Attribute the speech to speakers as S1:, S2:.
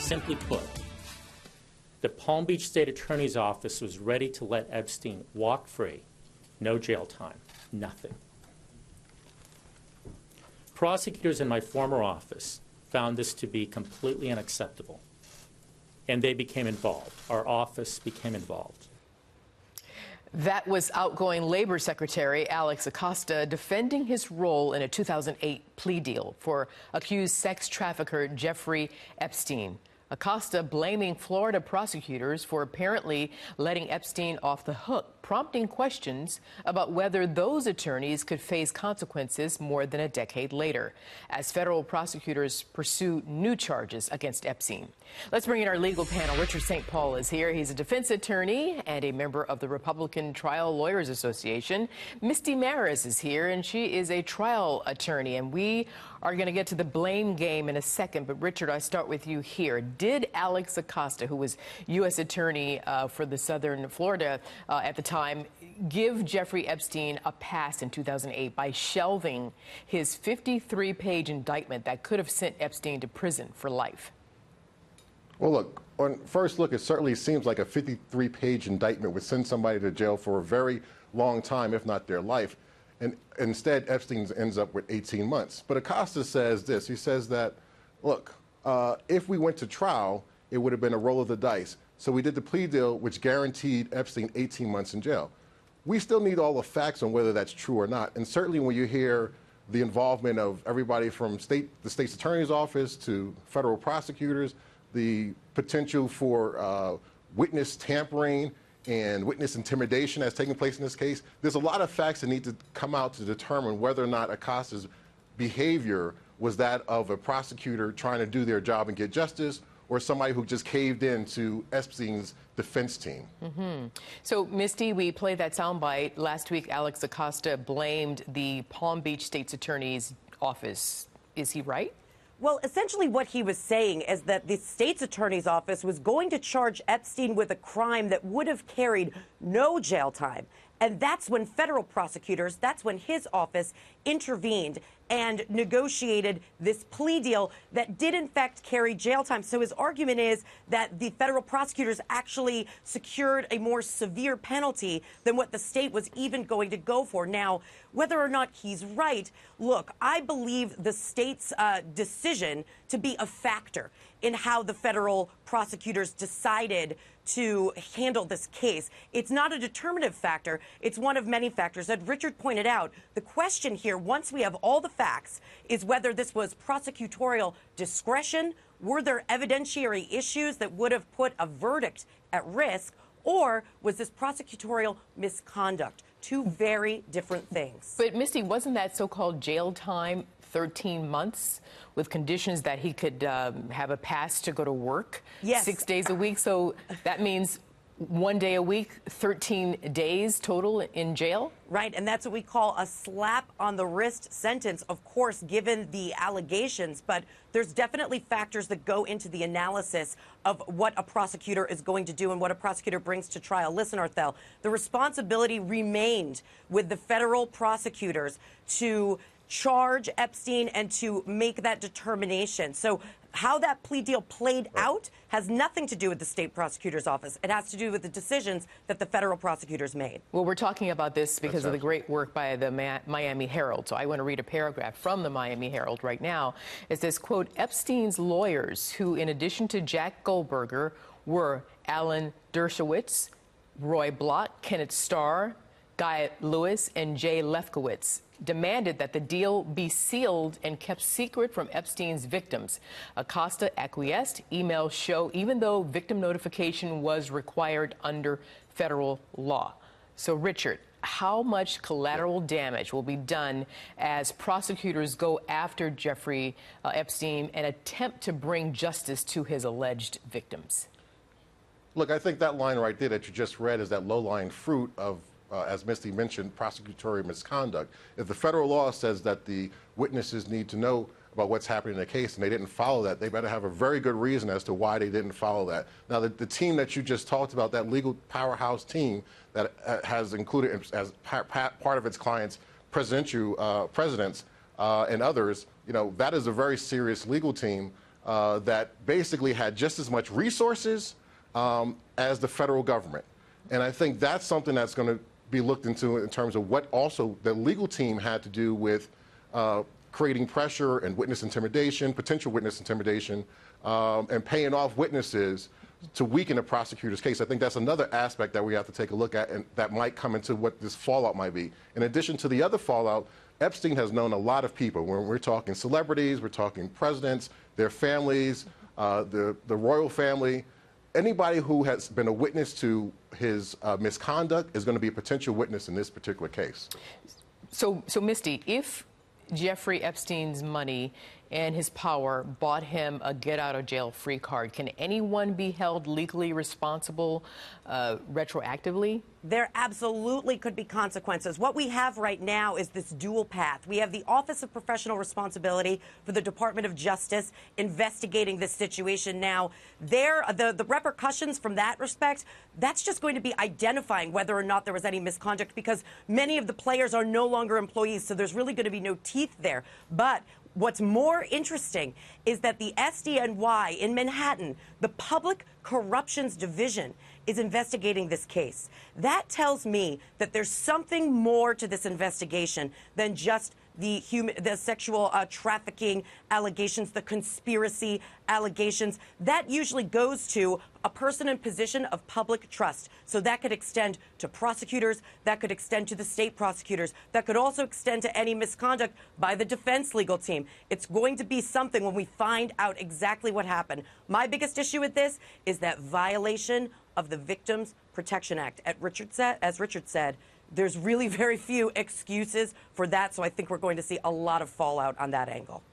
S1: Simply put, the Palm Beach State Attorney's Office was ready to let Epstein walk free. No jail time, nothing. Prosecutors in my former office found this to be completely unacceptable, and they became involved. Our office became involved.
S2: That was outgoing Labor Secretary Alex Acosta defending his role in a 2008 plea deal for accused sex trafficker Jeffery Epstein. Acosta blaming Florida prosecutors for apparently letting Epstein off the hook, prompting questions about whether those attorneys could face consequences more than a decade later, as federal prosecutors pursue new charges against Epstein. Let's bring in our legal panel. Richard St. Paul is here. He's a defense attorney and a member of the Republican Trial Lawyers Association. Misty Marris is here, and she is a trial attorney. And we are going to get to the blame game in a second. But, Richard, I start with you here. Did Alex Acosta, who was U.S. Attorney for the Southern Florida at the time, give Jeffrey Epstein a pass in 2008 by shelving his 53-page indictment that could have sent Epstein to prison for life?
S3: Well, look, on first look, it certainly seems like a 53-page indictment would send somebody to jail for a very long time, if not their life. And instead, Epstein ends up with 18 months. But Acosta says this. He says that, look, if we went to trial, it would have been a roll of the dice. So we did the plea deal, which guaranteed Epstein 18 months in jail. We still need all the facts on whether that's true or not. And certainly when you hear the involvement of everybody from the state's attorney's office to federal prosecutors, the potential for witness tampering and witness intimidation that's taking place in this case, there's a lot of facts that need to come out to determine whether or not Acosta's behavior was that of a prosecutor trying to do their job and get justice, or somebody who just caved in to Epstein's defense team.
S2: So, Misty, we played that soundbite. Last week, Alex Acosta blamed the Palm Beach State's Attorney's Office. Is he right?
S4: Well, essentially what he was saying is that the state's attorney's office was going to charge Epstein with a crime that would have carried no jail time. And that's when federal prosecutors, that's when his office intervened and negotiated this plea deal that did, in fact, carry jail time. So his argument is that the federal prosecutors actually secured a more severe penalty than what the state was even going to go for. Now, whether or not he's right, look, I believe the state's decision to be a factor in how the federal prosecutors decided to handle this case. It's not a determinative factor. It's one of many factors. As Richard pointed out, the question here, once we have all the facts, is whether this was prosecutorial discretion, were there evidentiary issues that would have put a verdict at risk, or was this prosecutorial misconduct? Two very different things.
S2: But, Misty, wasn't that so-called jail time 13 months with conditions that he could have a pass to go to work?
S4: Yes.
S2: 6 days a week. So that means 1 day a week, 13 days total in jail?
S4: Right, and that's what we call a slap on the wrist sentence, of course, given the allegations. But there's definitely factors that go into the analysis of what a prosecutor is going to do and what a prosecutor brings to trial. Listen, Arthel, the responsibility remained with the federal prosecutors to charge Epstein and to make that determination. So how that plea deal played out has nothing to do with the state prosecutor's office. It has to do with the decisions that the federal prosecutors made.
S2: Well, we're talking about this because of the great work by the Miami Herald. So I want to read a paragraph from the Miami Herald right now. It says, quote, Epstein's lawyers, who in addition to Jack Goldberger were Alan Dershowitz, Roy Blott, Kenneth Starr, Guy Lewis, and Jay Lefkowitz, demanded that the deal be sealed and kept secret from Epstein's victims. Acosta acquiesced. Emails show even though victim notification was required under federal law. So, Richard, how much collateral damage will be done as prosecutors go after Jeffrey Epstein and attempt to bring justice to his alleged victims?
S3: Look, I think that line right there that you just read is that low-lying fruit of as Misty mentioned, prosecutorial misconduct. If the federal law says that the witnesses need to know about what's happening in the case and they didn't follow that, they better have a very good reason as to why they didn't follow that. Now, the team that you just talked about, that legal powerhouse team that has included as part of its clients presidents and others, you know, that is a very serious legal team that basically had just as much resources as the federal government. And I think that's something that's going to be looked into in terms of what also the legal team had to do with creating pressure and witness intimidation, potential witness intimidation, and paying off witnesses to weaken a prosecutor's case. I think that's another aspect that we have to take a look at, and that might come into what this fallout might be. In addition to the other fallout, Epstein has known a lot of people. When we're talking celebrities, we're talking presidents, their families, the royal family. Anybody who has been a witness to his misconduct is going to be a potential witness in this particular case.
S2: So Misty, if Jeffrey Epstein's money and his power bought him a get-out-of-jail-free card, can anyone be held legally responsible retroactively?
S4: There absolutely could be consequences. What we have right now is this dual path. We have the Office of Professional Responsibility for the Department of Justice investigating this situation now. The repercussions from that respect, that's just going to be identifying whether or not there was any misconduct, because many of the players are no longer employees, so there's really going to be no teeth there. But what's more interesting is that the SDNY in Manhattan, the Public Corruptions Division, is investigating this case. That tells me that there's something more to this investigation than just the sexual trafficking allegations, the conspiracy allegations. That usually goes to a person in position of public trust. So that could extend to prosecutors, that could extend to the state prosecutors, that could also extend to any misconduct by the defense legal team. It's going to be something when we find out exactly what happened. My biggest issue with this is that violation of the Victims Protection Act. As Richard said, there's really very few excuses for that, so I think we're going to see a lot of fallout on that angle.